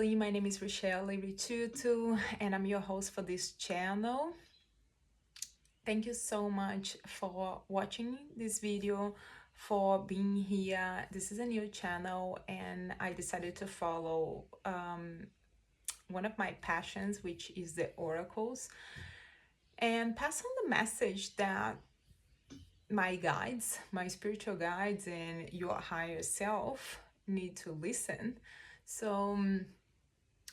My name is Rochelle Richutu and I'm your host for this channel. Thank you so much for watching this video, for being here. This is a new channel and I decided to follow one of my passions, which is the oracles, and pass on the message that my guides, my spiritual guides and your higher self need to listen. So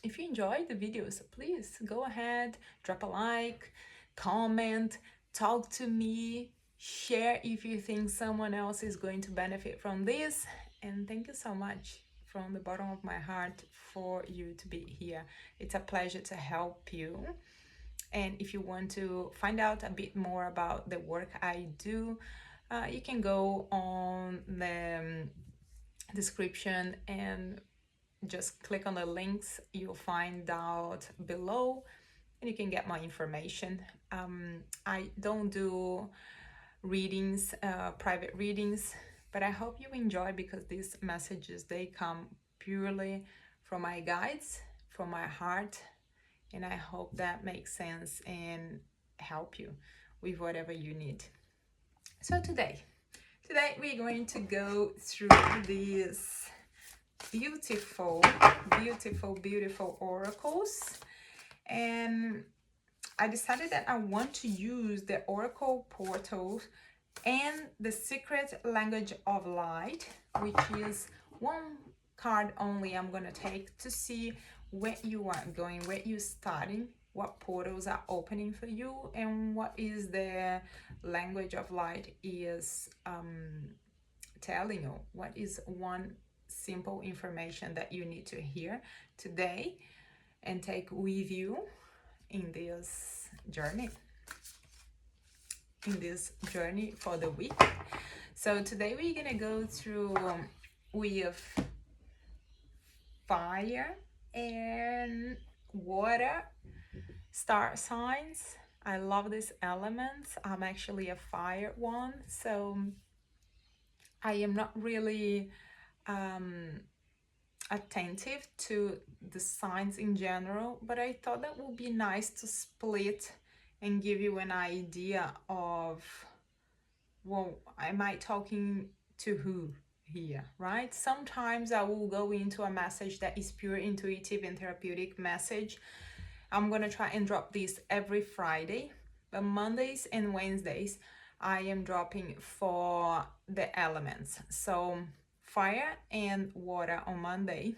if you enjoyed the videos, please go ahead, drop a like, comment, talk to me, share if you think someone else is going to benefit from this. And thank you so much from the bottom of my heart for you to be here. It's a pleasure to help you. And if you want to find out a bit more about the work I do, you can go on the description and just click on the links you'll find out below and you can get my information. I don't do readings, private readings, but I hope you enjoy because these messages, they come purely from my guides, from my heart, and I hope that makes sense and help you with whatever you need. So today we're going to go through these beautiful oracles, and I decided that I want to use the oracle portal and the secret language of light, which is one card only I'm gonna take to see where you are going, where you're starting, what portals are opening for you, and what is the language of light is telling you. What is one simple information that you need to hear today and take with you in this journey for the week. So today we're gonna go through with fire and water star signs. I love these elements. I'm actually a fire one, so I am not really attentive to the signs in general, but I thought that would be nice to split and give you an idea of, well, am I talking to who here, right? Sometimes I will go into a message that is pure intuitive and therapeutic message. I'm gonna try and drop this every Friday, but Mondays and Wednesdays I am dropping for the elements. So fire and water on Monday,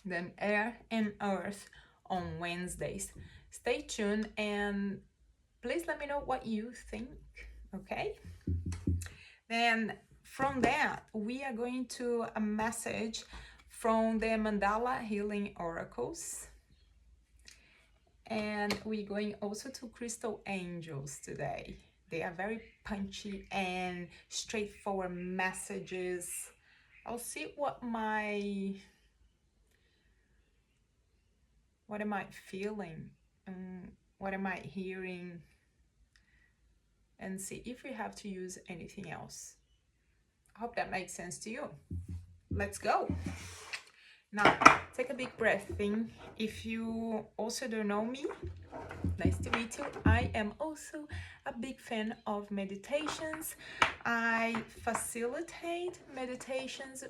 then air and earth on Wednesdays. Stay tuned and please let me know what you think, okay? Then from that, we are going to a message from the Mandala Healing Oracles. And we're going also to Crystal Angels today. They are very punchy and straightforward messages. I'll see what am I feeling and what am I hearing, and see if we have to use anything else. I hope that makes sense to you. Let's go. Now, take a big breath in. If you also don't know me, nice to meet you. I am also a big fan of meditations. I facilitate meditations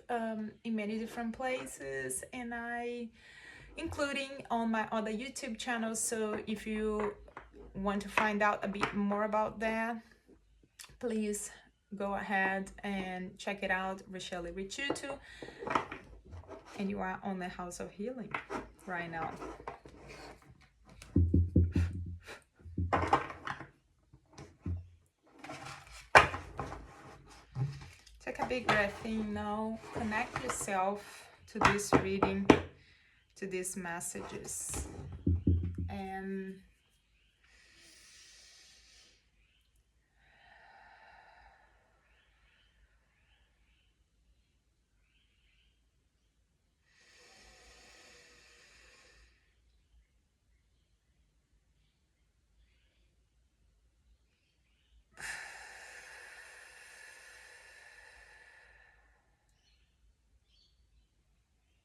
in many different places, and including on my other YouTube channels. So if you want to find out a bit more about that, please go ahead and check it out, Rochelle Richutu. And you are on the House of Healing right now. Take a big breath in now. Connect yourself to this reading, to these messages. And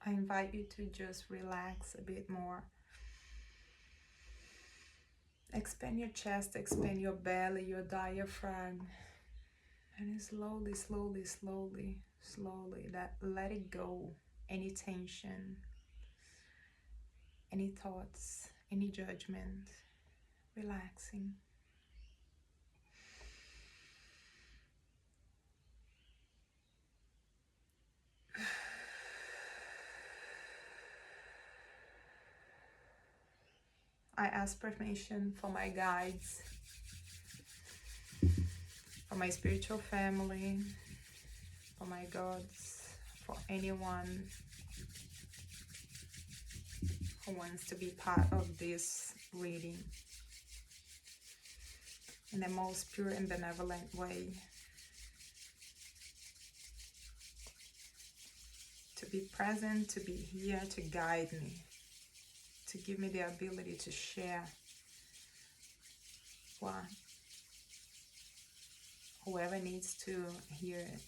I invite you to just relax a bit more. Expand your chest, expand your belly, your diaphragm. And slowly, slowly, slowly, slowly, let it go. Any tension, any thoughts, any judgment. Relaxing. I ask permission for my guides, for my spiritual family, for my gods, for anyone who wants to be part of this reading in the most pure and benevolent way. To be present, to be here, to guide me, to give me the ability to share what whoever needs to hear it.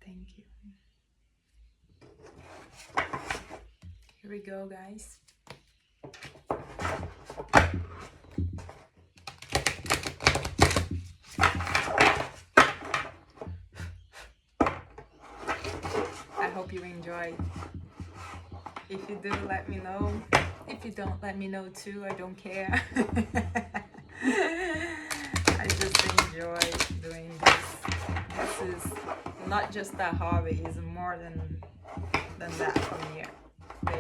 Thank you. Here we go, guys. I hope you enjoy. If you do, let me know. If you don't, let me know too. I don't care. I just enjoy doing this. This is not just a hobby, it's more than that for me.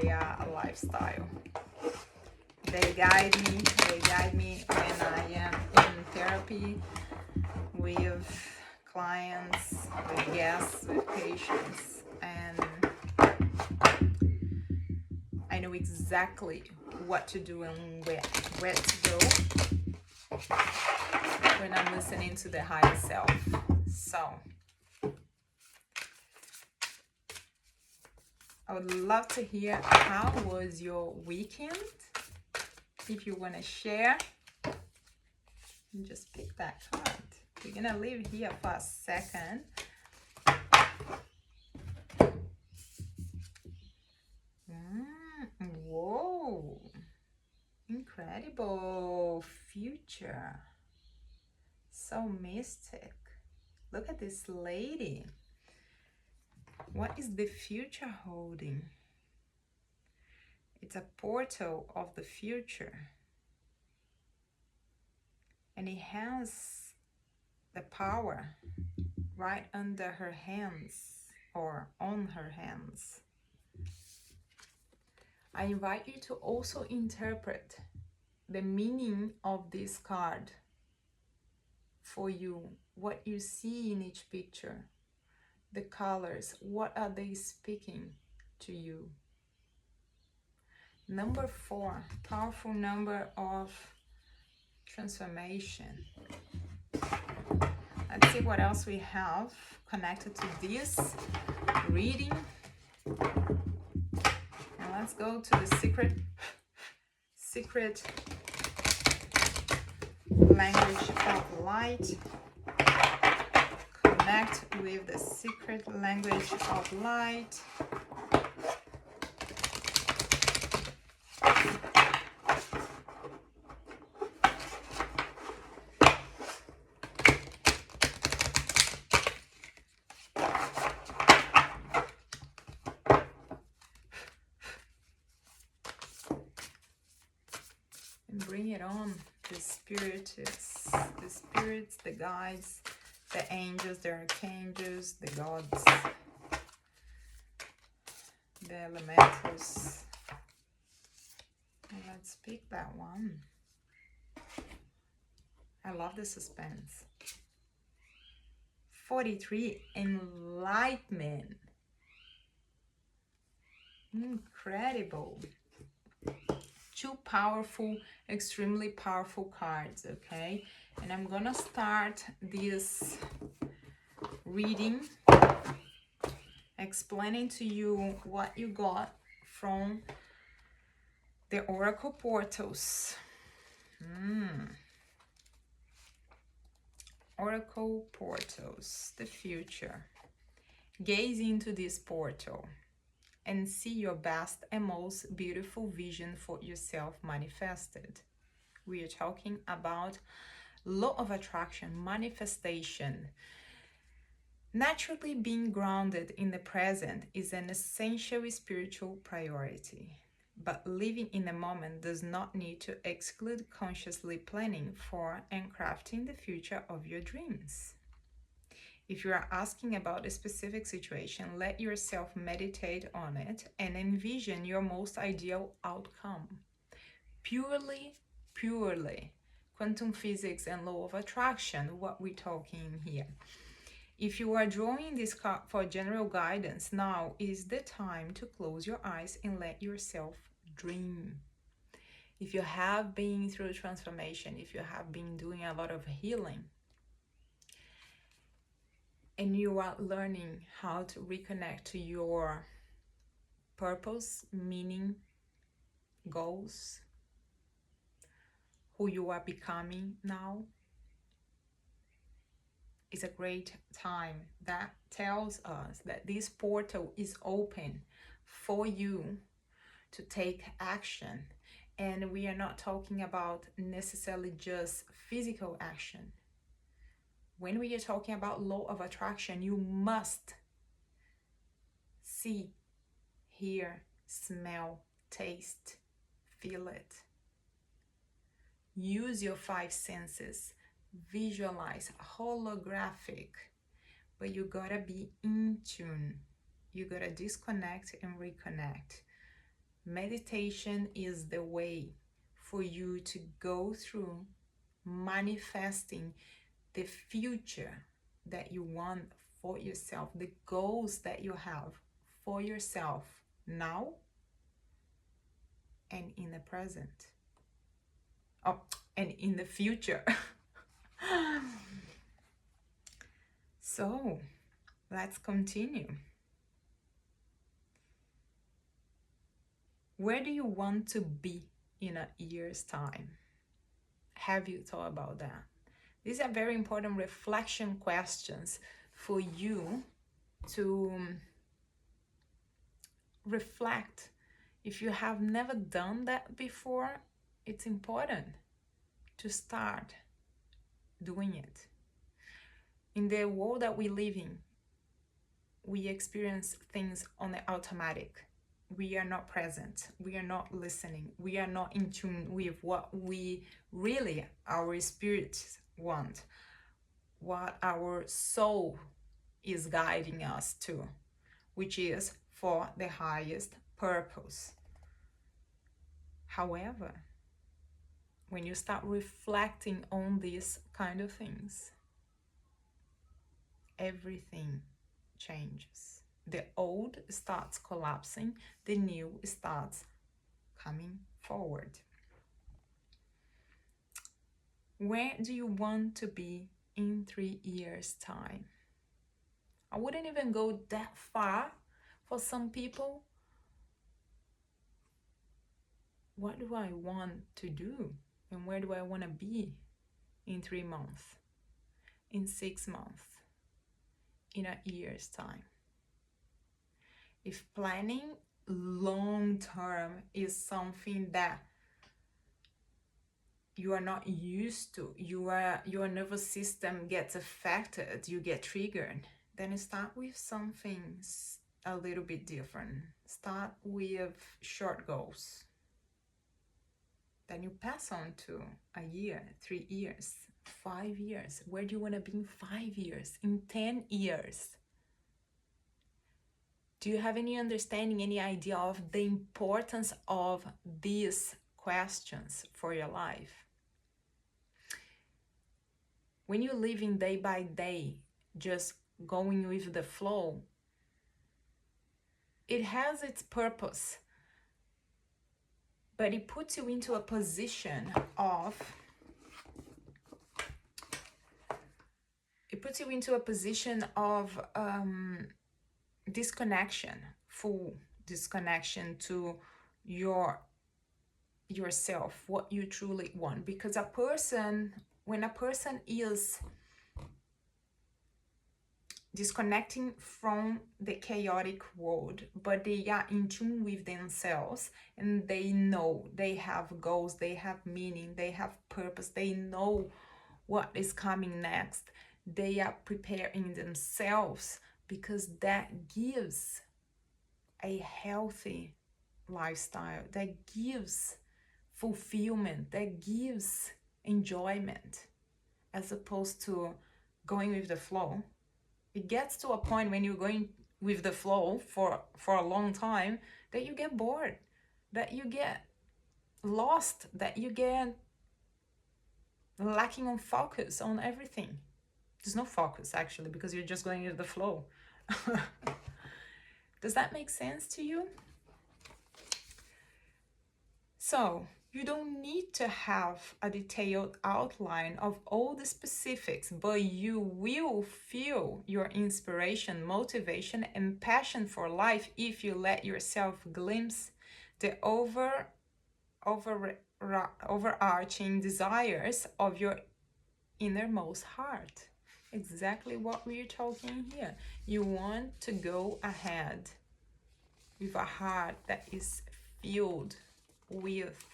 They are a lifestyle. They guide me when I am in therapy with clients, with guests, with patients, and I know exactly what to do and where to go when I'm listening to the higher self. So I would love to hear how was your weekend. If you want to share, just pick that card. We're gonna leave here for a second. Whoa, incredible future, so mystic. Look at this lady. What is the future holding? It's a portal of the future, and it has the power right under her hands or on her hands. I invite you to also interpret the meaning of this card for you, what you see in each picture, the colors, what are they speaking to you? Number 4, powerful number of transformation. Let's see what else we have connected to this reading. And let's go to the secret language of light. Connect with the secret language of light. And bring it on, the spirits, the guides, the angels, the archangels, the gods, the elementals. And let's pick that one. I love the suspense. 43, enlightenment. Incredible. 2 powerful, extremely powerful cards, okay? And I'm gonna start this reading explaining to you what you got from the Oracle portals. Oracle portals, the future. Gaze into this portal and see your best and most beautiful vision for yourself manifested. We are talking about law of attraction, manifestation. Naturally, being grounded in the present is an essential spiritual priority. But living in the moment does not need to exclude consciously planning for and crafting the future of your dreams. If you are asking about a specific situation, let yourself meditate on it and envision your most ideal outcome. Purely quantum physics and law of attraction, what we're talking here. If you are drawing this card for general guidance, now is the time to close your eyes and let yourself dream. If you have been through transformation, if you have been doing a lot of healing, and you are learning how to reconnect to your purpose, meaning, goals, who you are becoming now, is a great time. That tells us that this portal is open for you to take action. And we are not talking about necessarily just physical action. When we are talking about law of attraction, you must see, hear, smell, taste, feel it. Use your 5 senses. Visualize, holographic. But you gotta be in tune. You gotta disconnect and reconnect. Meditation is the way for you to go through manifesting the future that you want for yourself, the goals that you have for yourself now and in the present. Oh, and in the future. So, let's continue. Where do you want to be in a year's time? Have you thought about that? These are very important reflection questions for you to reflect. If you have never done that before, it's important to start doing it. In the world that we live in, we experience things on the automatic. We are not present. We are not listening. We are not in tune with what we really, our spirits want, what our soul is guiding us to, which is for the highest purpose. However, when you start reflecting on these kind of things, everything changes. The old starts collapsing, the new starts coming forward. Where do you want to be in 3 years' time? I wouldn't even go that far. For some people, what do I want to do? And where do I want to be in 3 months, in 6 months, in a year's time? If planning long term is something that you are not used to, your nervous system gets affected, you get triggered, then start with something a little bit different. Start with short goals. Then you pass on to a year, 3 years, 5 years. Where do you want to be in 5 years, in 10 years? Do you have any understanding, any idea of the importance of these questions for your life? When you're living day by day, just going with the flow, it has its purpose, but it puts you into a position of disconnection, full disconnection to yourself, what you truly want. Because when a person is disconnecting from the chaotic world, but they are in tune with themselves, and they know they have goals, they have meaning, they have purpose, they know what is coming next. They are preparing themselves, because that gives a healthy lifestyle, that gives fulfillment, that gives enjoyment, as opposed to going with the flow. It gets to a point when you're going with the flow for a long time that you get bored, that you get lost, that you get lacking on focus on everything. There's no focus actually, because you're just going with the flow. Does that make sense to you? So you don't need to have a detailed outline of all the specifics, but you will feel your inspiration, motivation, and passion for life if you let yourself glimpse the overarching desires of your innermost heart. Exactly what we're talking here. You want to go ahead with a heart that is filled with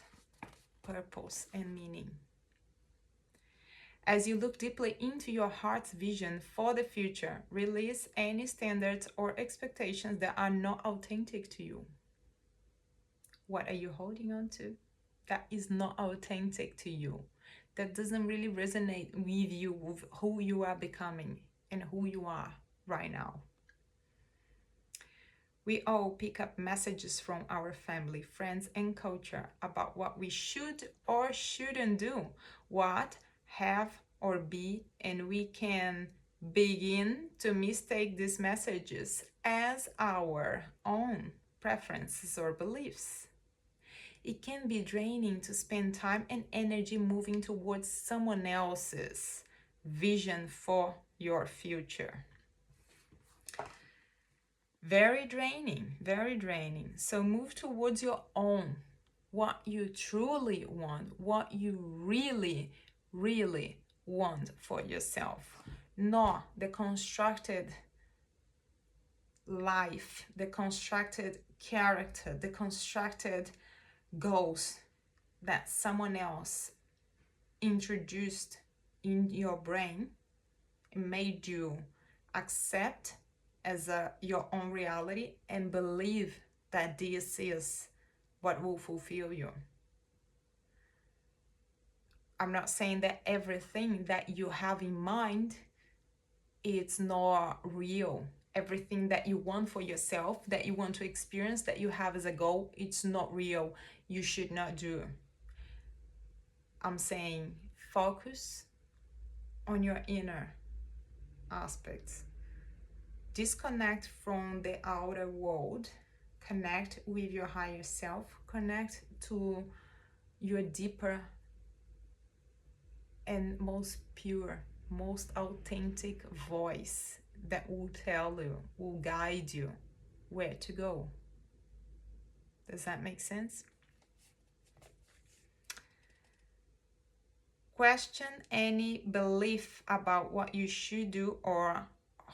purpose and meaning. As you look deeply into your heart's vision for the future, release any standards or expectations that are not authentic to you. What are you holding on to that is not authentic to you, that doesn't really resonate with you, with who you are becoming and who you are right now? We all pick up messages from our family, friends, and culture about what we should or shouldn't do, what, have, or be, and we can begin to mistake these messages as our own preferences or beliefs. It can be draining to spend time and energy moving towards someone else's vision for your future. Very draining, very draining. So move towards your own, what you truly want, what you really, really want for yourself, not the constructed life, the constructed character, the constructed goals that someone else introduced in your brain and made you accept as your own reality and believe that this is what will fulfill you. I'm not saying that everything that you have in mind, it's not real. Everything that you want for yourself, that you want to experience, that you have as a goal, it's not real. You should not do. I'm saying focus on your inner aspects. Disconnect from the outer world. Connect with your higher self. Connect to your deeper and most pure, most authentic voice that will tell you, will guide you where to go. Does that make sense? Question any belief about what you should do or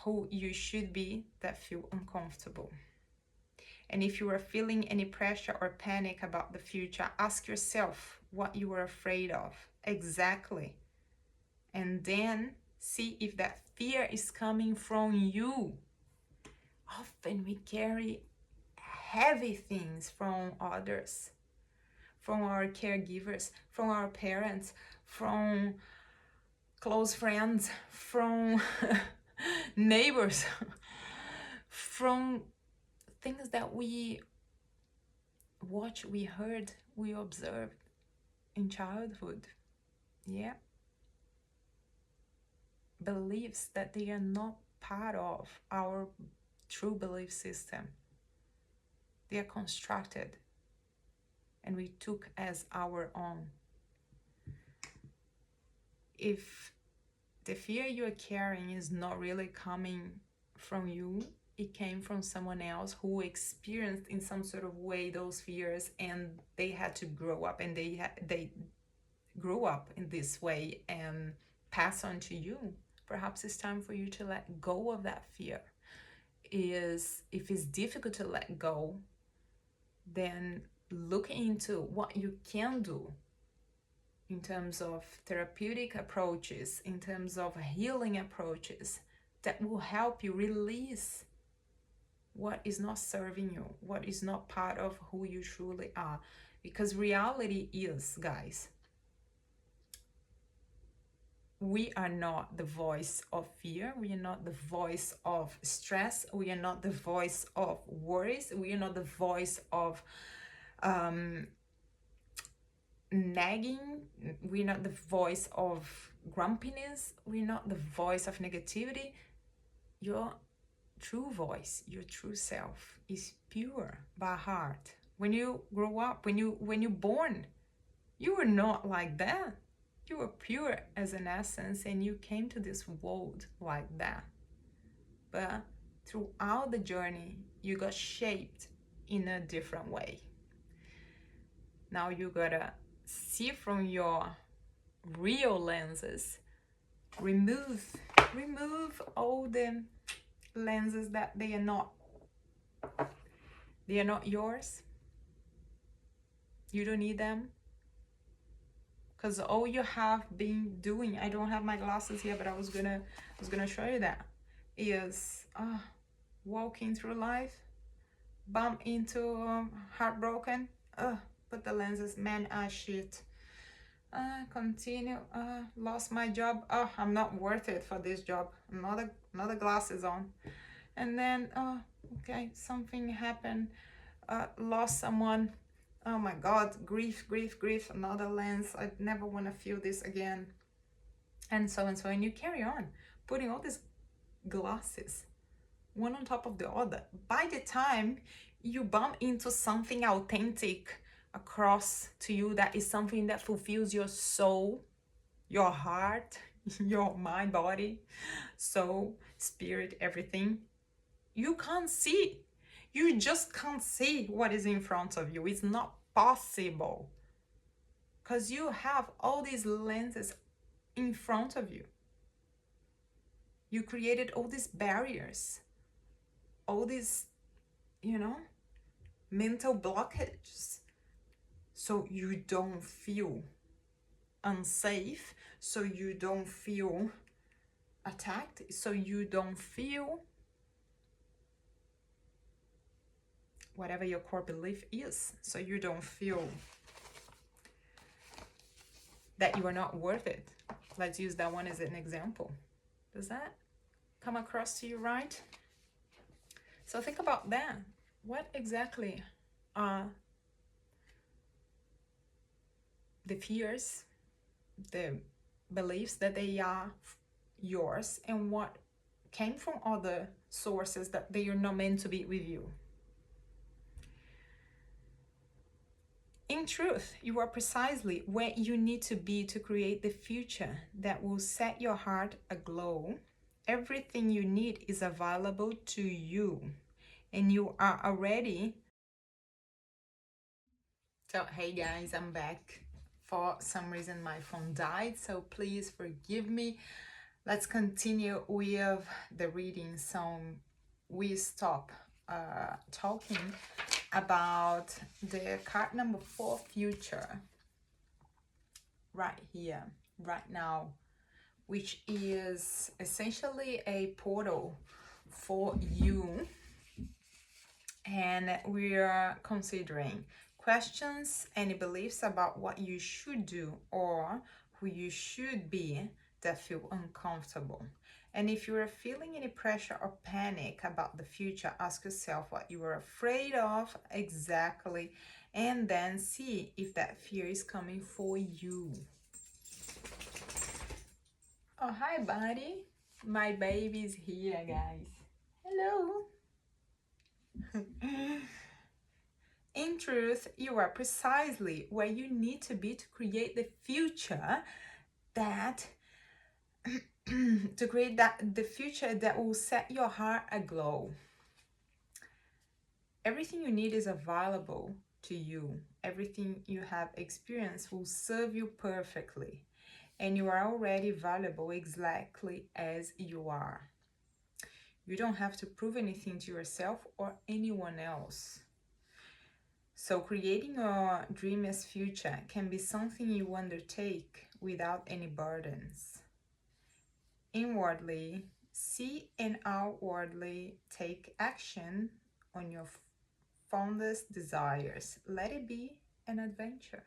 who you should be that feel uncomfortable. And if you are feeling any pressure or panic about the future, ask yourself what you are afraid of exactly. And then see if that fear is coming from you. Often we carry heavy things from others, from our caregivers, from our parents, from close friends, from neighbors, from things that we watched, we heard, we observed in childhood. Yeah. Beliefs that they are not part of our true belief system. They are constructed and we took as our own. If the fear you're carrying is not really coming from you, it came from someone else who experienced in some sort of way those fears, and they had to grow up, and they grew up in this way and pass on to you. Perhaps it's time for you to let go of that fear. If it's difficult to let go, then look into what you can do in terms of therapeutic approaches, in terms of healing approaches that will help you release what is not serving you, what is not part of who you truly are. Because reality is, guys, we are not the voice of fear. We are not the voice of stress. We are not the voice of worries. We are not the voice of nagging. We're not the voice of grumpiness. We're not the voice of negativity. Your true voice, your true self is pure by heart. When you grow up, when you're born, you were not like that. You were pure as an essence, and you came to this world like that. But throughout the journey, you got shaped in a different way. Now you gotta see from your real lenses. Remove all the lenses that they are not yours. You don't need them. Because all you have been doing, I don't have my glasses here, but I was gonna show you that, is walking through life, bump into heartbroken, put the lenses, man, shit, continue, lost my job, I'm not worth it for this job, another glasses on, and then okay, something happened, lost someone, oh my god, grief, another lens, I never want to feel this again, and so, and you carry on putting all these glasses one on top of the other. By the time you bump into something authentic across to you, that is something that fulfills your soul, your heart, your mind, body, soul, spirit, everything, you can't see. You just can't see what is in front of you. It's not possible. Because you have all these lenses in front of you. You created all these barriers, all these, mental blockages. So you don't feel unsafe, so you don't feel attacked, so you don't feel whatever your core belief is, so you don't feel that you are not worth it. Let's use that one as an example. Does that come across to you, right? So think about that. What exactly are the fears, the beliefs that they are yours, and what came from other sources that they are not meant to be with you? In truth, you are precisely where you need to be to create the future that will set your heart aglow. Everything you need is available to you, and you are already. So, hey guys, I'm back. For some reason, my phone died, so please forgive me. Let's continue with the reading. So, we stop talking about the card number 4, future, right here, right now, which is essentially a portal for you. And we are considering questions, any beliefs about what you should do or who you should be that feel uncomfortable. And if you are feeling any pressure or panic about the future, ask yourself what you are afraid of exactly, and then see if that fear is coming for you. Oh, hi, buddy. My baby's here, guys. Hello. In truth, you are precisely where you need to be to create the future that the future that will set your heart aglow. Everything you need is available to you. Everything you have experienced will serve you perfectly. and you are already valuable exactly as you are. You don't have to prove anything to yourself or anyone else. So creating your dreamiest future can be something you undertake without any burdens. Inwardly, see, and outwardly take action on your fondest desires. Let it be an adventure.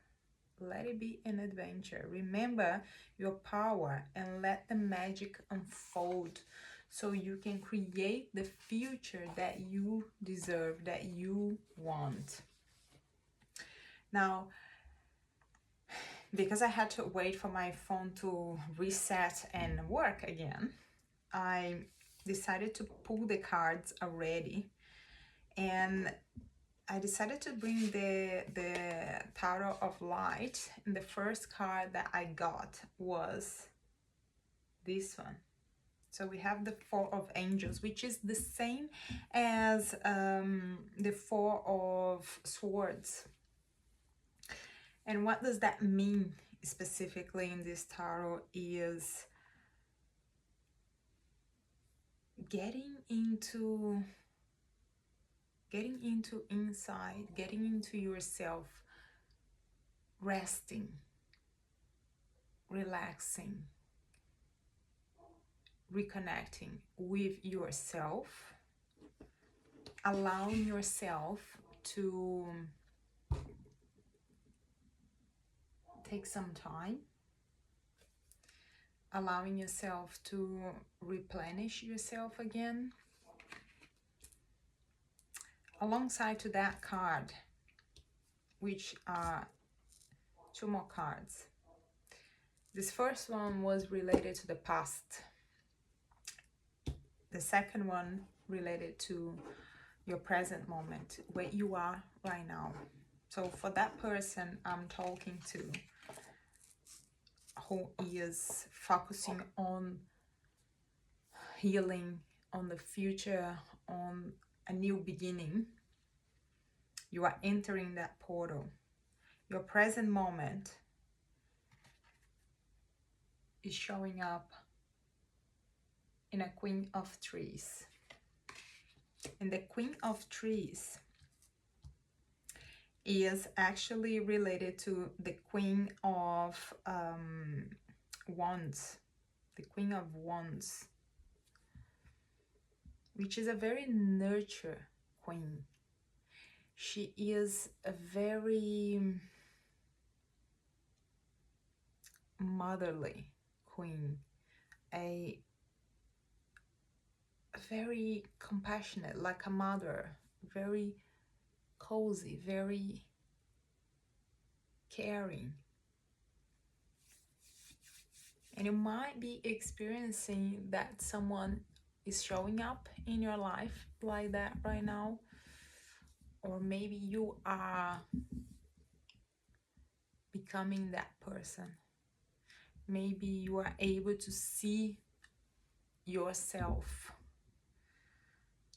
Let it be an adventure. Remember your power and let the magic unfold so you can create the future that you deserve, that you want. Now, because I had to wait for my phone to reset and work again, I decided to pull the cards already, and I decided to bring the Tarot of Light, and the first card that I got was this one. So we have the Four of Angels, which is the same as the Four of Swords. And what does that mean specifically in this tarot is getting into inside, getting into yourself, resting, relaxing, reconnecting with yourself, allowing yourself to take some time, allowing yourself to replenish yourself again. Alongside to that card, which are two more cards. This first one was related to the past. The second one related to your present moment, where you are right now. So for that person I'm talking to, who is focusing on healing, on the future, on a new beginning, you are entering that portal. Your present moment is showing up in a Queen of Trees. And the Queen of Trees is actually related to the Queen of Wands. The Queen of Wands, which is a very nurture queen. She is a very motherly queen, a very compassionate, like a mother, very cozy, very caring. And you might be experiencing that someone is showing up in your life like that right now, or maybe you are becoming that person. Maybe you are able to see yourself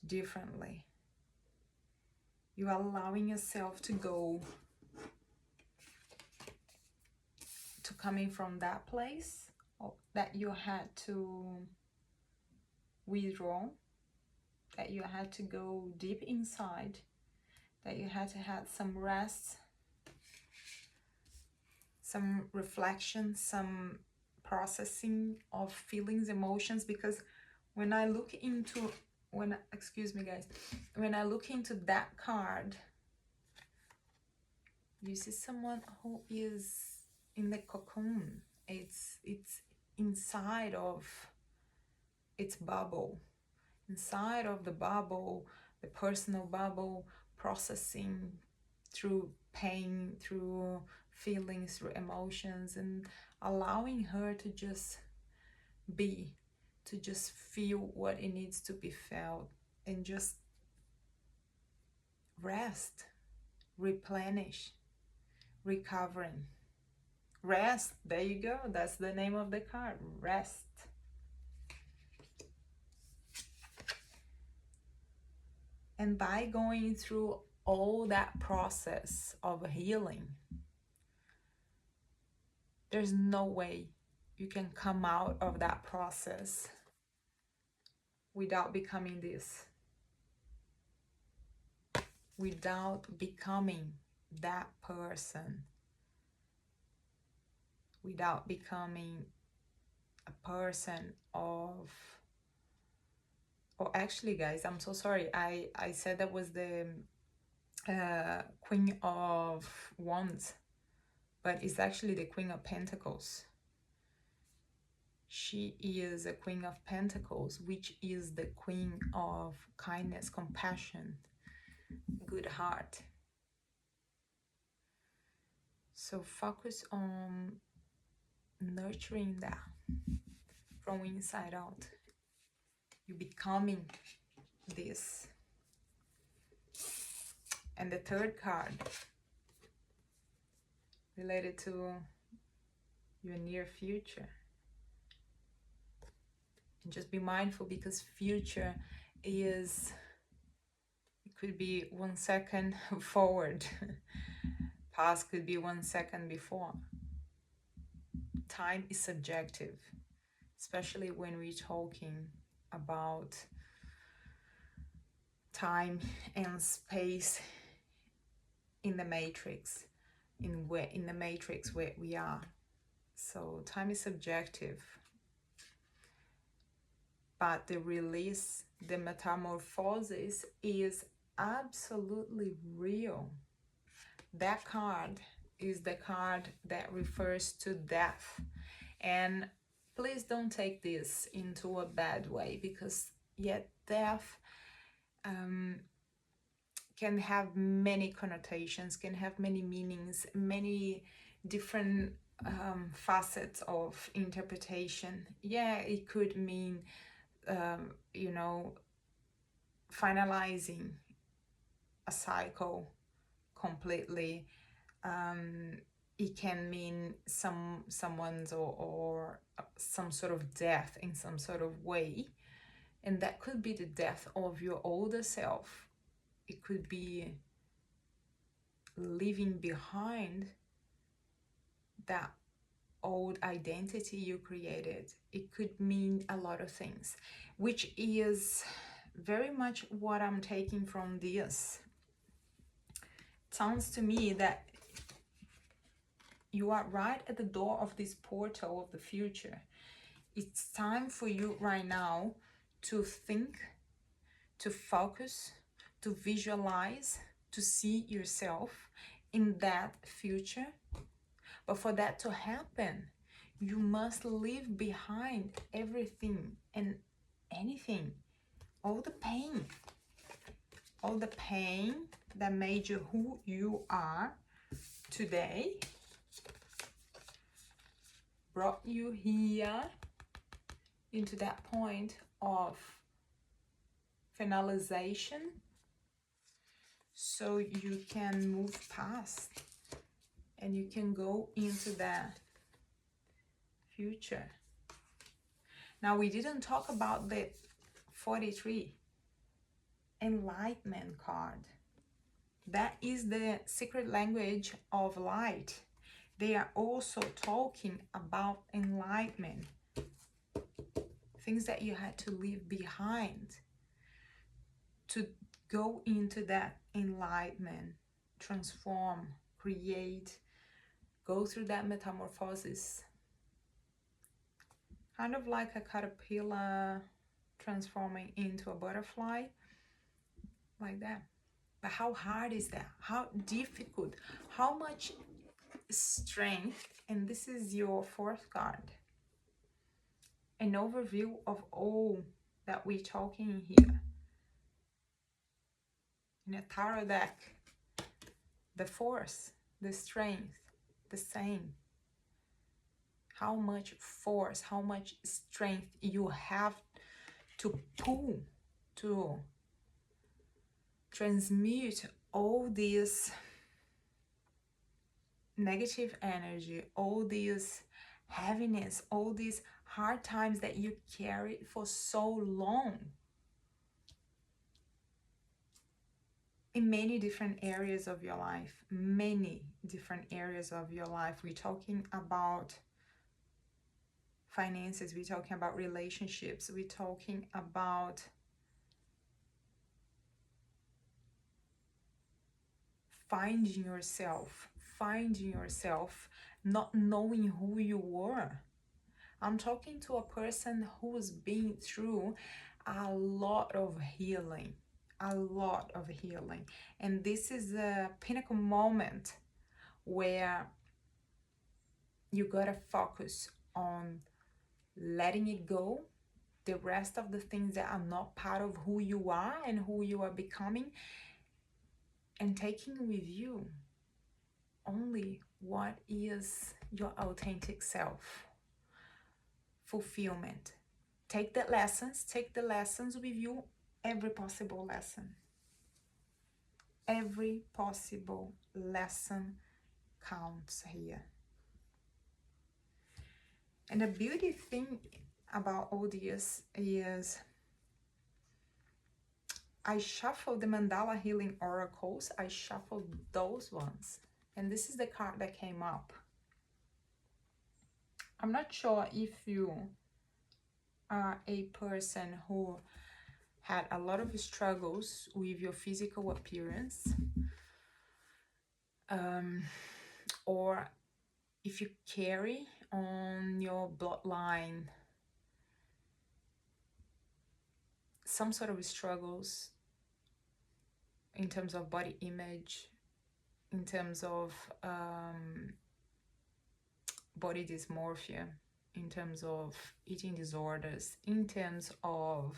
differently. You are allowing yourself to go to coming from that place that you had to withdraw, that you had to go deep inside, that you had to have some rest, some reflection, some processing of feelings, emotions. Because when I look into, excuse me guys, when I look into that card, you see someone who is in the cocoon. It's inside of its bubble, inside of the bubble, the personal bubble, processing through pain, through feelings, through emotions, and allowing her to just be, to just feel what it needs to be felt, and just rest, replenish, recovering. Rest, there you go, that's the name of the card, rest. And by going through all that process of healing, there's no way you can come out of that process without becoming this, without becoming that person, without becoming a person of, oh, actually, guys, I'm so sorry. I said that was the Queen of Wands, but it's actually the Queen of Pentacles. She is a Queen of Pentacles, which is the Queen of kindness, compassion, good heart. So focus on nurturing that from inside out. You becoming this. And the third card related to your near future. And just be mindful, because future is, it could be 1 second forward. Past could be 1 second before. Time is subjective, especially when we're talking about time and space in the matrix, in the matrix where we are. So time is subjective, but the release, the metamorphosis is absolutely real. That card is the card that refers to death. And please don't take this into a bad way, because yet death can have many connotations, can have many meanings, many different facets of interpretation. Yeah, it could mean, you know, finalizing a cycle completely. It can mean someone's or some sort of death in some sort of way, and that could be the death of your older self. It could be leaving behind that old identity you created. It could mean a lot of things, which is very much what I'm taking from this. It sounds to me that you are right at the door of this portal of the future. It's time for you right now to think, to focus, to visualize, to see yourself in that future. But for that to happen, you must leave behind everything and anything, all the pain that made you who you are today, brought you here into that point of finalization, so you can move past and you can go into that future. Now, we didn't talk about the 43 enlightenment card. That is the secret language of light. They are also talking about enlightenment, things that you had to leave behind to go into that enlightenment, transform, create, go through that metamorphosis. Kind of like a caterpillar transforming into a butterfly, like that. But how hard is that? How difficult? How much strength? And this is your fourth card. An overview of all that we're talking here. In a tarot deck, the force, the strength, the same. How much force, how much strength you have to pull, to transmute all this negative energy, all this heaviness, all these hard times that you carried for so long in many different areas of your life. Many different areas of your life. We're talking about finances, we're talking about relationships, we're talking about finding yourself, not knowing who you were. I'm talking to a person who's been through a lot of healing, and this is a pinnacle moment where you gotta focus on letting it go, the rest of the things that are not part of who you are and who you are becoming, and taking with you only what is your authentic self. Fulfillment. Take the lessons with you, every possible lesson. Every possible lesson counts here. And the beauty thing about all this is I shuffled the Mandala Healing Oracles. I shuffled those ones. And this is the card that came up. I'm not sure if you are a person who had a lot of struggles with your physical appearance, or if you carry on your bloodline some sort of struggles in terms of body image, in terms of body dysmorphia, in terms of eating disorders, in terms of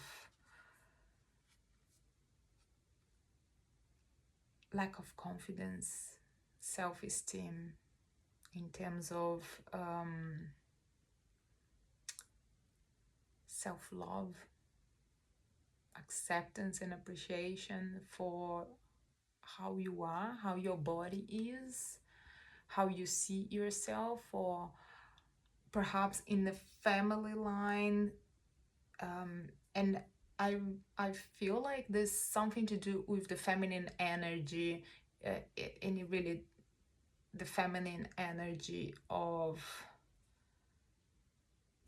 lack of confidence, self-esteem, in terms of self-love, acceptance and appreciation for how you are, how your body is, how you see yourself, or perhaps in the family line. And I feel like there's something to do with the feminine energy, and really the feminine energy of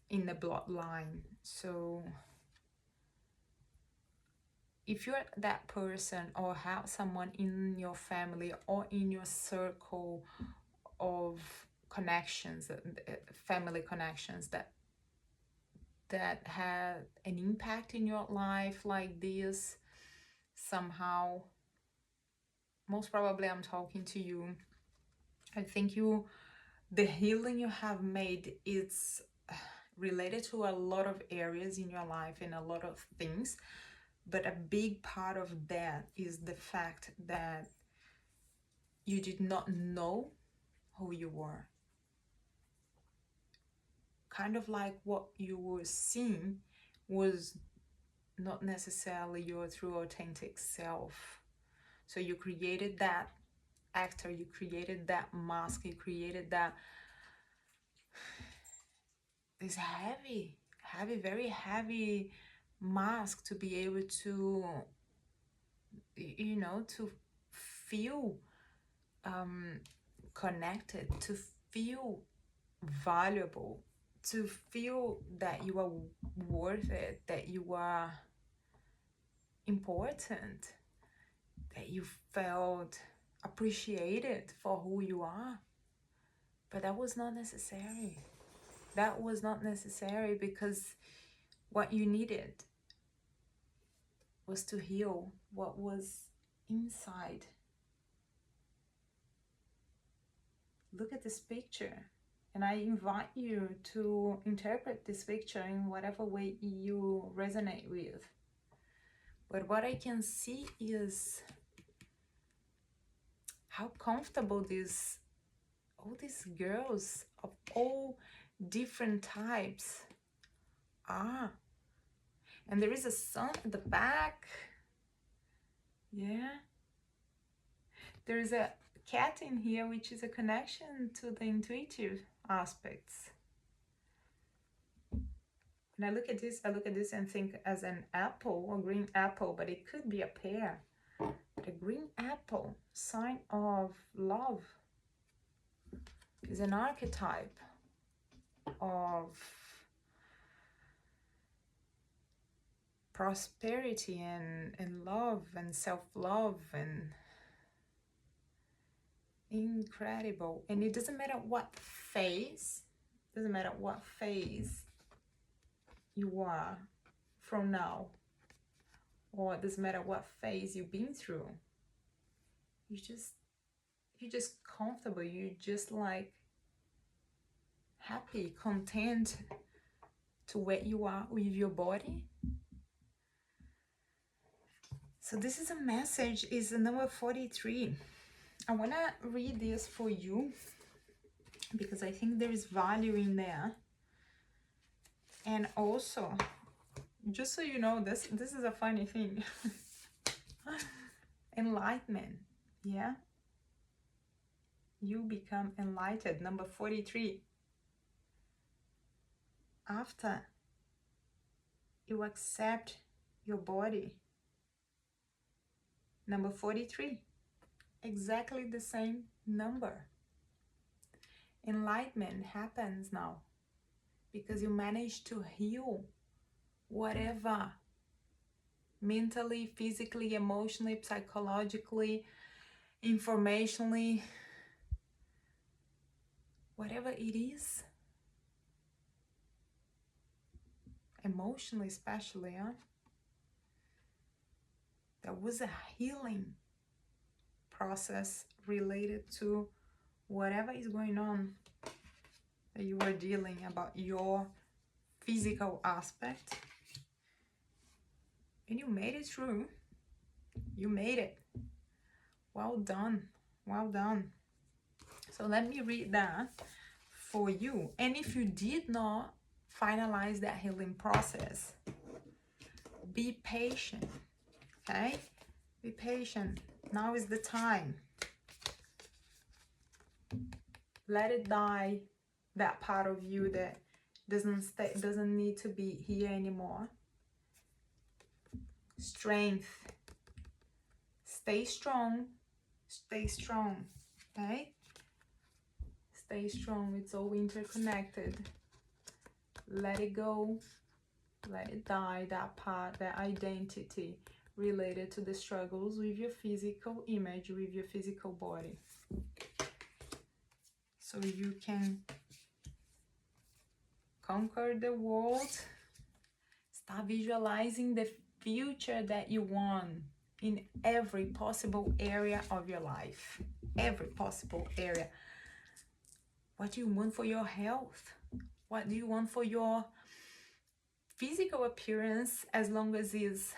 in the bloodline. So if you're that person or have someone in your family or in your circle of connections, family connections that had an impact in your life like this, somehow, most probably I'm talking to you. I think the healing you have made is related to a lot of areas in your life and a lot of things, but a big part of that is the fact that you did not know who you were. Kind of like what you were seeing was not necessarily your true authentic self. So you created that actor, you created that mask, you created that this heavy, very heavy mask to be able to, you know, to feel connected, to feel valuable, to feel that you are worth it, that you are important, that you felt appreciated for who you are. But that was not necessary. That was not necessary, because what you needed was to heal what was inside. Look at this picture, and I invite you to interpret this picture in whatever way you resonate with. But what I can see is how comfortable all these girls of all different types are. And there is a sun at the back. Yeah. There is a cat in here, which is a connection to the intuitive aspects. When I look at this and think as an apple, a green apple, but it could be a pear. But a green apple, sign of love, is an archetype of prosperity and love and self-love and incredible. And it doesn't matter what phase, you are from now, or it doesn't matter what phase you've been through. You're just comfortable. You're just like happy, content to where you are with your body. So this is a message, is number 43. I want to read this for you because I think there is value in there. And also, just so you know, this is a funny thing. Enlightenment. Yeah, you become enlightened. Number 43. After you accept your body. Number 43. Exactly the same number. Enlightenment happens now because you manage to heal whatever, mentally, physically, emotionally, psychologically, informationally, whatever it is, emotionally especially, there was a healing process related to whatever is going on that you are dealing about your physical aspect, and you made it through. You made it. Well done. Well done. So let me read that for you. And if you did not finalize that healing process, be patient. Okay? Be patient. Now is the time. Let it die, that part of you that doesn't need to be here anymore. Strength. Stay strong. Stay strong. Okay? Stay strong. It's all interconnected. Let it go. Let it die, that part, that identity related to the struggles with your physical image, with your physical body. So you can conquer the world. Start visualizing the future that you want in every possible area of your life. Every possible area. What do you want for your health? What do you want for your physical appearance, as long as it's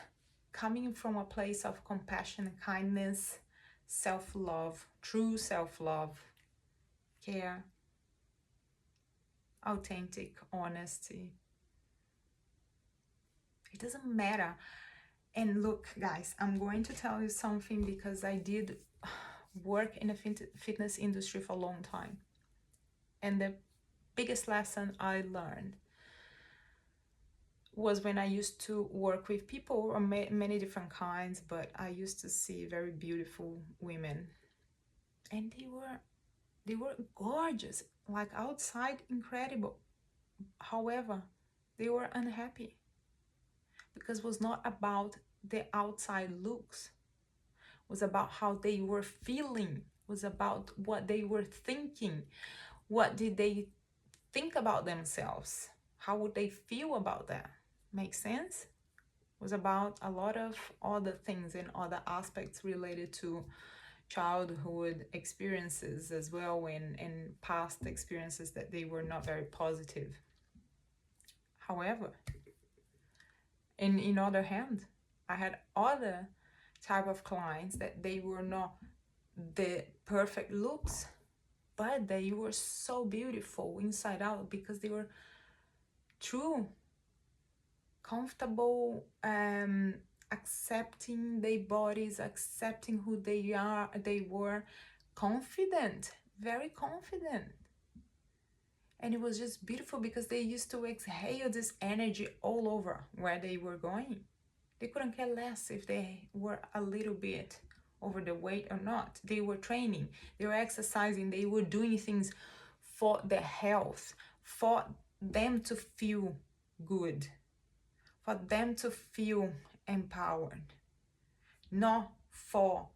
coming from a place of compassion, kindness, self-love, true self-love, care, authentic honesty. It doesn't matter. And look, guys, I'm going to tell you something because I did work in the fitness industry for a long time. And the biggest lesson I learned was when I used to work with people of many different kinds, but I used to see very beautiful women. And they were gorgeous, like outside incredible. However, they were unhappy because it was not about the outside looks. It was about how they were feeling. It was about what they were thinking. What did they think about themselves? How would they feel about that? Make sense? It was about a lot of other things and other aspects related to childhood experiences as well, and past experiences that they were not very positive. However, in other hand, I had other type of clients that they were not the perfect looks, but they were so beautiful inside out because they were true, comfortable, accepting their bodies, accepting who they are. They were confident, very confident. And it was just beautiful because they used to exhale this energy all over where they were going. They couldn't care less if they were a little bit over the weight or not. They were training, they were exercising, they were doing things for their health, for them to feel good, for them to feel empowered, not for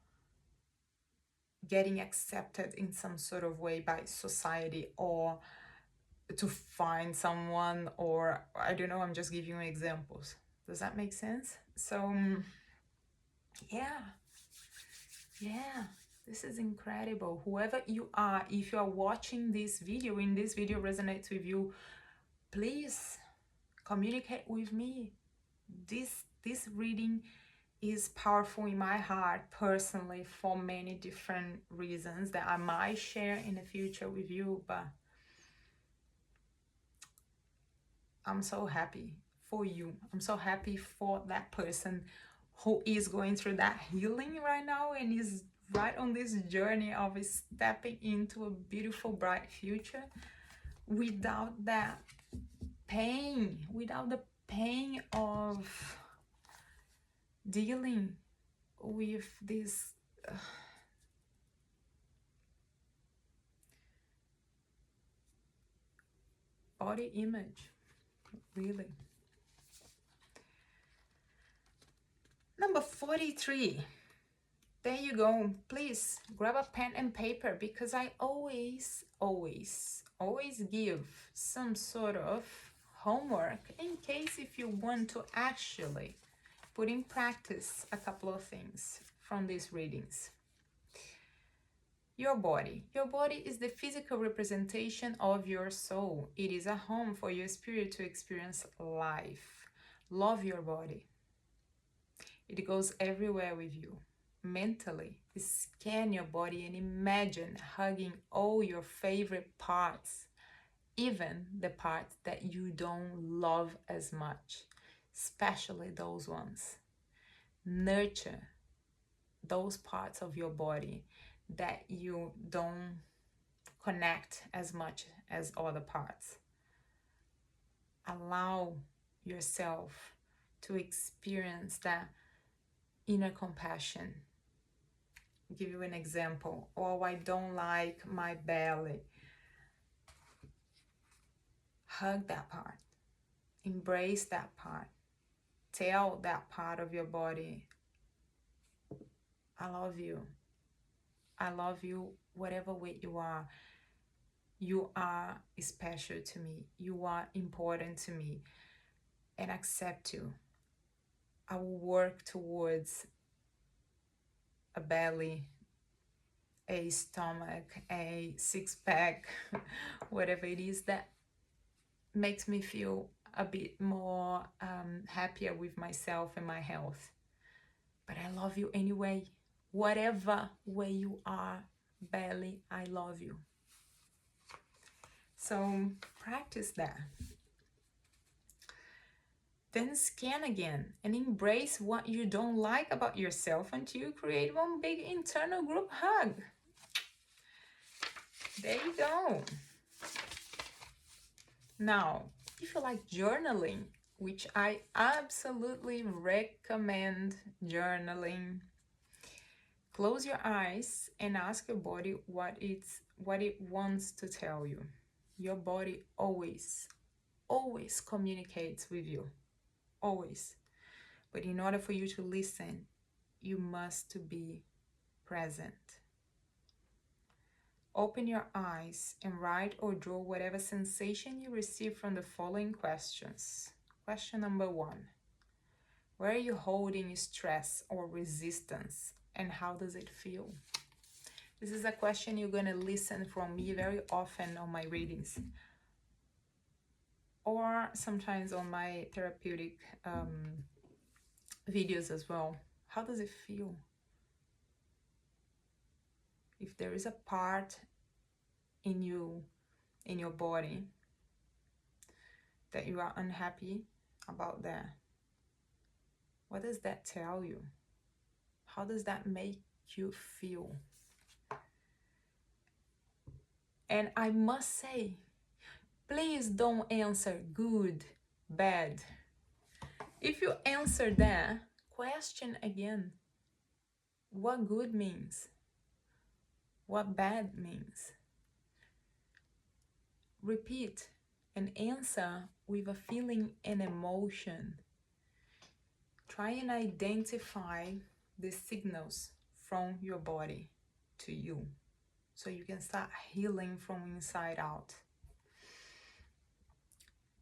getting accepted in some sort of way by society, or to find someone, or I don't know, I'm just giving you examples. Does that make sense? So yeah, this is incredible. Whoever you are, if you are watching this video and this video resonates with you, please communicate with me. This reading is powerful in my heart personally for many different reasons that I might share in the future with you, but I'm so happy for you. I'm so happy for that person who is going through that healing right now and is right on this journey of stepping into a beautiful, bright future without that pain, without the pain of dealing with this body image, really. Number 43. There you go. Please grab a pen and paper, because I always give some sort of homework in case if you want to actually put in practice a couple of things from these readings. Your body. Your body is the physical representation of your soul. It is a home for your spirit to experience life. Love your body. It goes everywhere with you. Mentally, scan your body and imagine hugging all your favorite parts, even the parts that you don't love as much, especially those ones. Nurture those parts of your body that you don't connect as much as other parts. Allow yourself to experience that inner compassion. I'll give you an example. Oh, I don't like my belly. Hug that part. Embrace that part. Tell that part of your body, I love you. I love you whatever weight you are. You are special to me. You are important to me. And accept you. I will work towards a belly, a stomach, a six-pack, whatever it is that makes me feel a bit more happier with myself and my health. But I love you anyway. Whatever way you are, belly, I love you. So practice that. Then scan again and embrace what you don't like about yourself until you create one big internal group hug. There you go. Now, if you like journaling, which I absolutely recommend journaling, close your eyes and ask your body what it wants to tell you. Your body always communicates with you. Always. But in order for you to listen, you must be present. Open your eyes and write or draw whatever sensation you receive from the following questions. Question number 1. Where are you holding stress or resistance, and how does it feel? This is a question you're going to listen from me very often on my readings, or sometimes on my therapeutic videos as well. How does it feel? If there is a part in you, in your body, that you are unhappy about that, what does that tell you? How does that make you feel? And I must say, please don't answer good, bad. If you answer that, question again what good means, what bad means. Repeat and answer with a feeling and emotion. try and identify the signals from your body to you so you can start healing from inside out.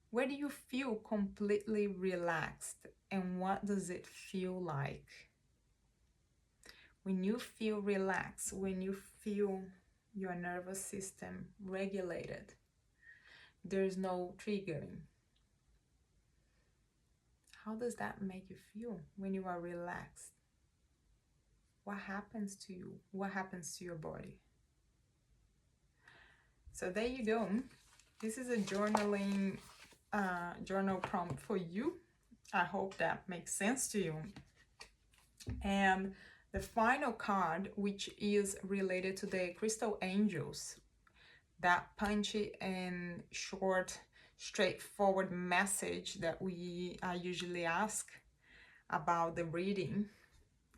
Where do you feel completely relaxed, and what does it feel like? When you feel relaxed, when you feel your nervous system regulated, there's no triggering. How does that make you feel when you are relaxed? What happens to you? What happens to your body? So there you go. This is a journaling journal prompt for you. I hope that makes sense to you. And the final card, which is related to the crystal angels, that punchy and short, straightforward message that we usually ask about the reading,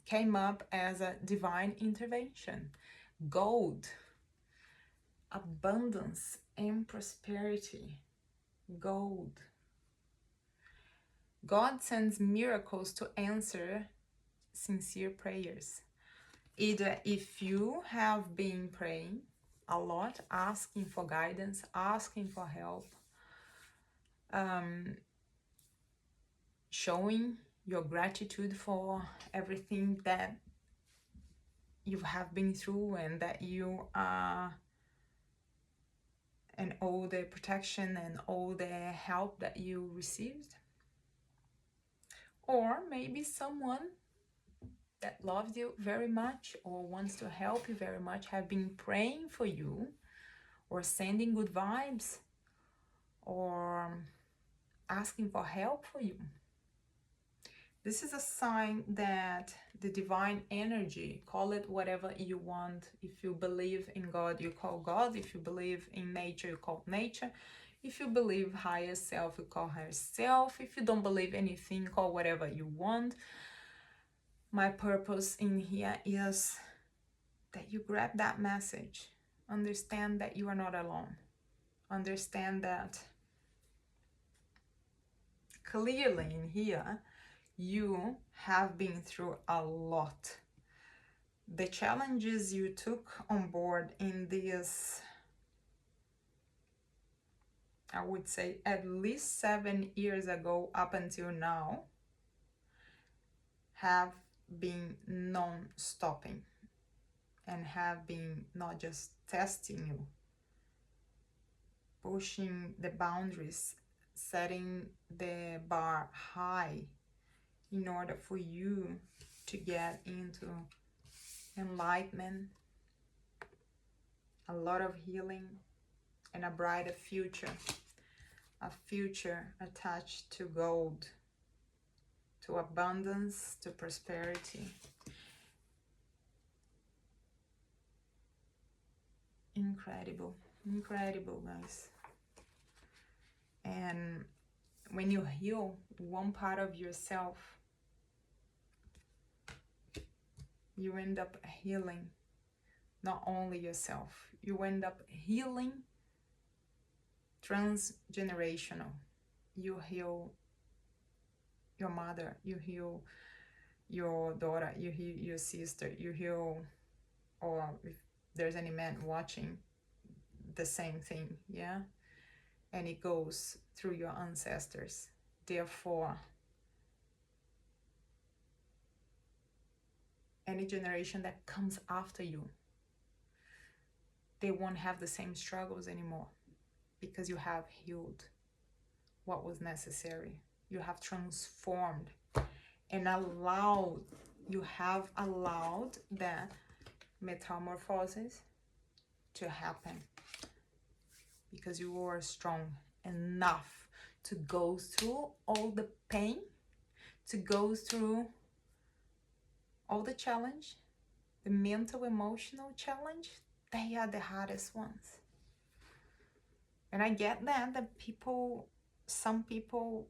came up as a divine intervention. Gold, abundance and prosperity. Gold. God sends miracles to answer sincere prayers. Either if you have been praying a lot, asking for guidance, asking for help, showing your gratitude for everything that you have been through and that you are, and all the protection and all the help that you received. Or maybe someone that loves you very much or wants to help you very much have been praying for you or sending good vibes or asking for help for you. This is a sign that the divine energy, call it whatever you want. If you believe in God, you call God. If you believe in nature, you call nature. If you believe higher self, you call higher self. If you don't believe anything, call whatever you want. My purpose in here is that you grab that message. Understand that you are not alone. Understand that clearly in here, you have been through a lot. The challenges you took on board in this, I would say at least 7 years ago up until now, have been non-stopping and have been not just testing you, pushing the boundaries, setting the bar high in order for you to get into enlightenment, a lot of healing, and a brighter future. A future attached to gold, to abundance, to prosperity. Incredible, incredible, guys. And when you heal one part of yourself, you end up healing not only yourself, you end up healing transgenerational. You heal your mother, you heal your daughter, you heal your sister, you heal, or if there's any man watching, the same thing, yeah? And it goes through your ancestors. Therefore, any generation that comes after you, they won't have the same struggles anymore because you have healed what was necessary. You have transformed and allowed, you have allowed that metamorphosis to happen because you were strong enough to go through all the pain, to go through all the challenge, the mental, emotional challenge. They are the hardest ones. And I get that people, some people,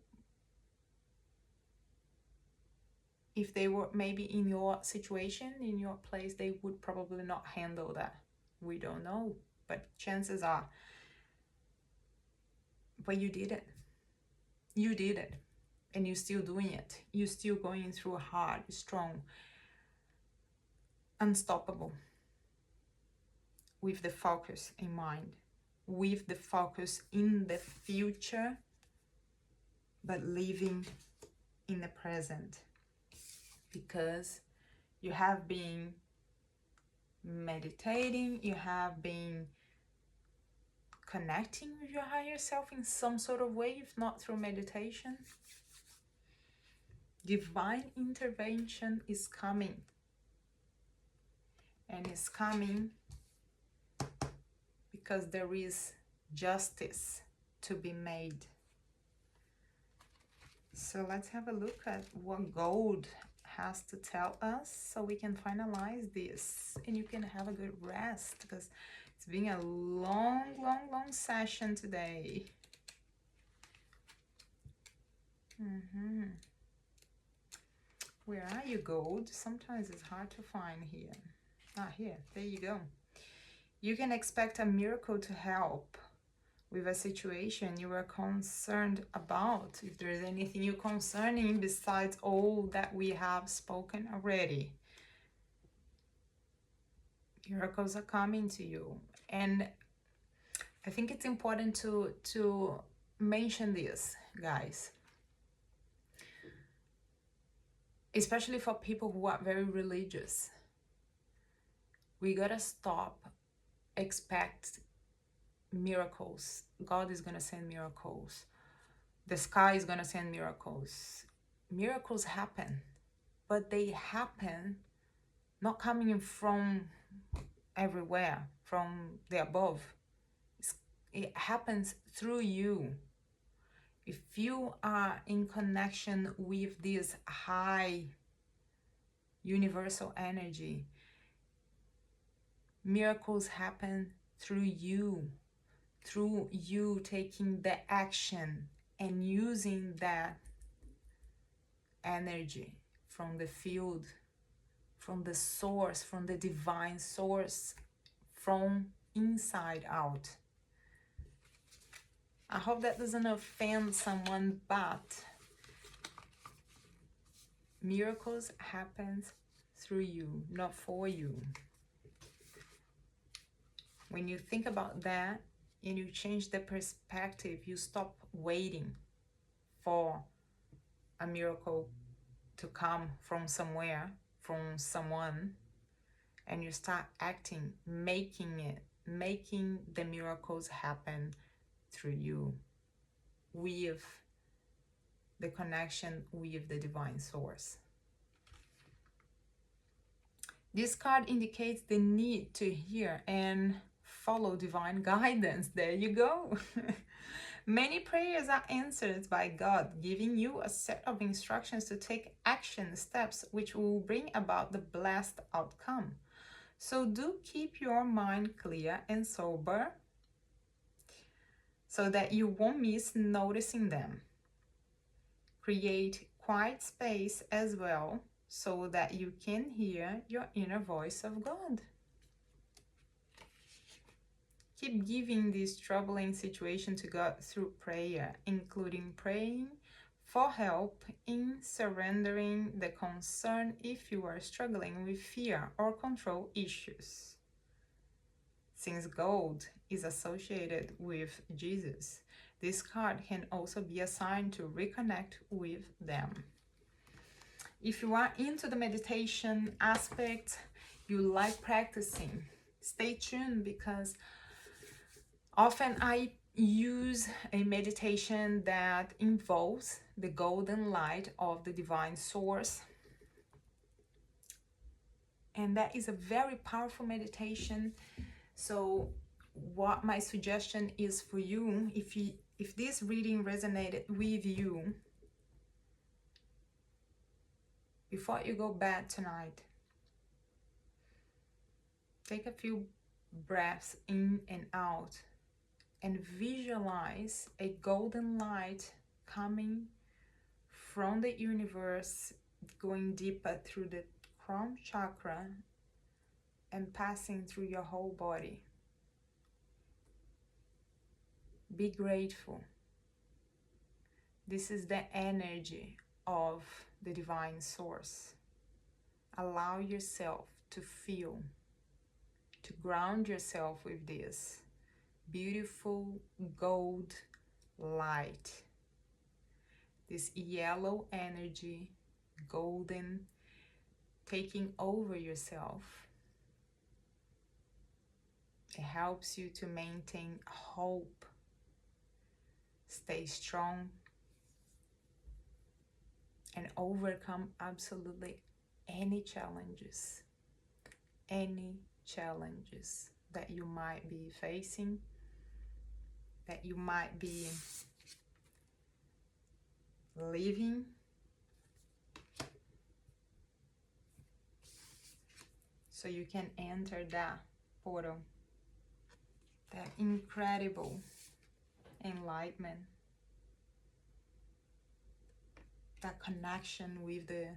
if they were maybe in your situation, in your place, they would probably not handle that. We don't know, but chances are. But you did it. You did it. and you're still doing it. You're still going through hard, strong, unstoppable, with the focus in mind, with the focus in the future, but living in the present, because you have been meditating, you have been connecting with your higher self in some sort of way, if not through meditation. Divine intervention is coming, and it's coming because there is justice to be made. So let's have a look at what gold has to tell us so we can finalize this and you can have a good rest, because it's been a long session today. Where are you, gold? Sometimes it's hard to find here. Here, there you go. You can expect a miracle to help with a situation you are concerned about. If there's anything you're concerning besides all that we have spoken already, miracles are coming to you. And I think it's important to mention this, guys, especially for people who are very religious. We gotta stop expect miracles. God is gonna send miracles. The sky is gonna send miracles. Miracles happen, but they happen not coming from everywhere, from the above. It happens through you. If you are in connection with this high universal energy, miracles happen through you taking the action and using that energy from the field, from the source, from the divine source, from inside out. I hope that doesn't offend someone, but miracles happen through you, not for you. When you think about that and you change the perspective, you stop waiting for a miracle to come from somewhere, from someone, and you start acting, making the miracles happen through you, with the connection with the divine source. This card indicates the need to hear and follow divine guidance. There you go. Many prayers are answered by God, giving you a set of instructions to take action steps which will bring about the blessed outcome. So do keep your mind clear and sober so that you won't miss noticing them. Create quiet space as well so that you can hear your inner voice of God. Keep giving this troubling situation to God through prayer, including praying for help in surrendering the concern if you are struggling with fear or control issues. Since gold is associated with Jesus, this card can also be a sign to reconnect with them. If you are into the meditation aspect, you like practicing, stay tuned, because often I use a meditation that involves the golden light of the divine source. And that is a very powerful meditation. So what my suggestion is for you, if this reading resonated with you, before you go bed tonight, take a few breaths in and out and visualize a golden light coming from the universe, going deeper through the crown chakra and passing through your whole body. Be grateful. This is the energy of the divine source. Allow yourself to feel, to ground yourself with this beautiful gold light, this yellow energy, golden, taking over yourself. It helps you to maintain hope, stay strong, and overcome absolutely any challenges that you might be facing, that you might be living. So you can enter that portal, that incredible enlightenment, that connection with the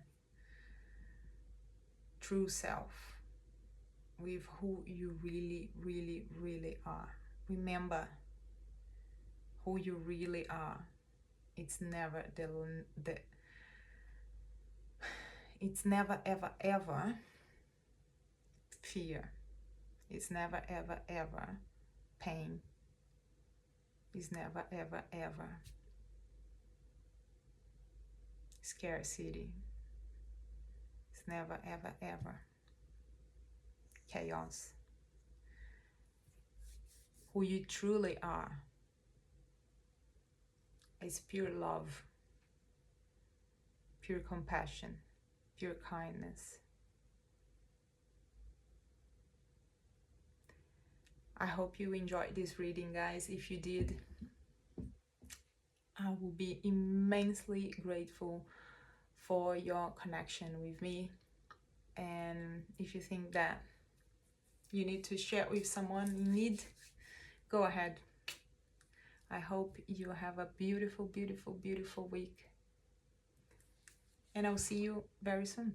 true self, with who you really, really, really are. Remember who you really are. It's never it's never ever ever fear. It's never ever ever pain. It's never ever ever scarcity. It's never ever ever chaos. Who you truly are is pure love, pure compassion, pure kindness. I hope you enjoyed this reading, guys. If you did, I will be immensely grateful for your connection with me. And if you think that you need to share with someone in need, go ahead. I hope you have a beautiful, beautiful, beautiful week. And I'll see you very soon.